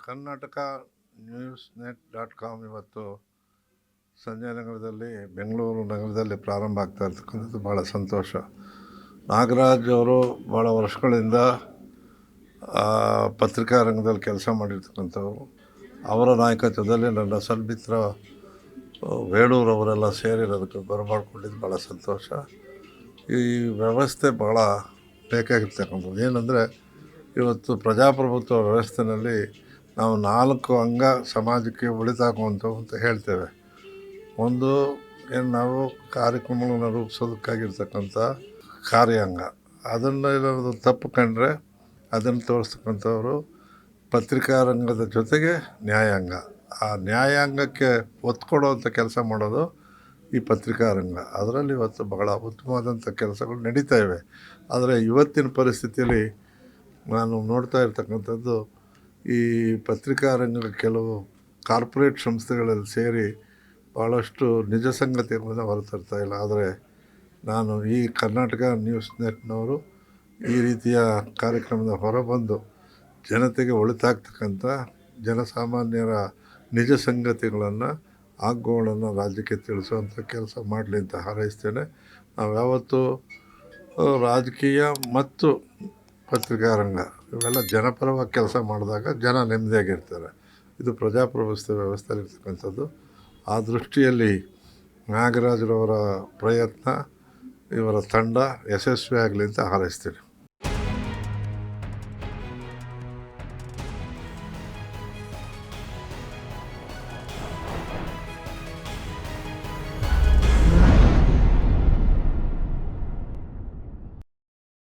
Karnataka news net.com ಇವತ್ತು ಸಂಜಯ ನಗರದಲ್ಲಿ ಬೆಂಗಳೂರು ನಗರದಲ್ಲಿ ಪ್ರಾರಂಭ ಆಗ್ತಾ ಇರ್ತಕ್ಕಂಥದ್ದು ಭಾಳ ಸಂತೋಷ. ನಾಗರಾಜ್ ಅವರು ಭಾಳ ವರ್ಷಗಳಿಂದ ಪತ್ರಿಕಾ ರಂಗದಲ್ಲಿ ಕೆಲಸ ಮಾಡಿರ್ತಕ್ಕಂಥವ್ರು. ಅವರ ನಾಯಕತ್ವದಲ್ಲಿ ನನ್ನ ಸನ್ಮಿತ್ರ ವೇಣೂರವರೆಲ್ಲ ಸೇರಿರೋದಕ್ಕೆ ಬರಮಾಡ್ಕೊಂಡಿದ್ದು ಭಾಳ ಸಂತೋಷ. ಈ ವ್ಯವಸ್ಥೆ ಭಾಳ ಬೇಕಾಗಿರ್ತಕ್ಕಂಥದ್ದು. ಏನಂದರೆ ಇವತ್ತು ಪ್ರಜಾಪ್ರಭುತ್ವ ವ್ಯವಸ್ಥೆಯಲ್ಲಿ ನಾವು 4 ಅಂಗ ಸಮಾಜಕ್ಕೆ ಒಳಿತಾಗುವಂಥವು ಅಂತ ಹೇಳ್ತೇವೆ. ಒಂದು ಏನು ನಾವು ಕಾರ್ಯಕ್ರಮಗಳನ್ನು ರೂಪಿಸೋದಕ್ಕಾಗಿರ್ತಕ್ಕಂಥ ಕಾರ್ಯಾಂಗ, ಅದನ್ನು ಏನಾದರೂ ತಪ್ಪು ಕಂಡ್ರೆ ಅದನ್ನು ತೋರಿಸ್ತಕ್ಕಂಥವ್ರು ಪತ್ರಿಕಾ ರಂಗದ ಜೊತೆಗೆ ನ್ಯಾಯಾಂಗ. ಆ ನ್ಯಾಯಾಂಗಕ್ಕೆ ಒತ್ತು ಕೊಡುವಂಥ ಕೆಲಸ ಮಾಡೋದು ಈ ಪತ್ರಿಕಾ ರಂಗ. ಅದರಲ್ಲಿ ಇವತ್ತು ಬಹಳ ಉತ್ತಮವಾದಂಥ ಕೆಲಸಗಳು ನಡೀತಾ ಇವೆ. ಆದರೆ ಇವತ್ತಿನ ಪರಿಸ್ಥಿತಿಯಲ್ಲಿ ನಾನು ನೋಡ್ತಾ ಇರ್ತಕ್ಕಂಥದ್ದು, ಈ ಪತ್ರಿಕಾ ರಂಗದ ಕೆಲವು ಕಾರ್ಪೊರೇಟ್ ಸಂಸ್ಥೆಗಳಲ್ಲಿ ಸೇರಿ ಭಾಳಷ್ಟು ನಿಜ ಸಂಗತಿಯನ್ನು ಹೊರತರ್ತಾ ಇಲ್ಲ. ಆದರೆ ನಾನು ಈ ಕರ್ನಾಟಕ ನ್ಯೂಸ್ ನೆಟ್ನವರು ಈ ರೀತಿಯ ಕಾರ್ಯಕ್ರಮದ ಹೊರಬಂದು ಜನತೆಗೆ ಒಳಿತಾಗ್ತಕ್ಕಂಥ ಜನಸಾಮಾನ್ಯರ ನಿಜ ಸಂಗತಿಗಳನ್ನು ಆಗುಗಳನ್ನು ರಾಜ್ಯಕ್ಕೆ ತಿಳಿಸುವಂಥ ಕೆಲಸ ಮಾಡಲಿ ಅಂತ ಹಾರೈಸ್ತೇನೆ. ನಾವು ಯಾವತ್ತೂ ರಾಜಕೀಯ ಮತ್ತು ಪತ್ರಿಕಾ ರಂಗ ಇವೆಲ್ಲ ಜನಪರವಾಗಿ ಕೆಲಸ ಮಾಡಿದಾಗ ಜನ ನೆಮ್ಮದಿಯಾಗಿರ್ತಾರೆ. ಇದು ಪ್ರಜಾಪ್ರಭುತ್ವ ವ್ಯವಸ್ಥೆಯಲ್ಲಿರ್ತಕ್ಕಂಥದ್ದು. ಆ ದೃಷ್ಟಿಯಲ್ಲಿ ನಾಗರಾಜ್ರವರ ಪ್ರಯತ್ನ, ಇವರ ತಂಡ ಯಶಸ್ವಿಯಾಗಲಿ ಅಂತ ಹಾರೈಸ್ತೀನಿ.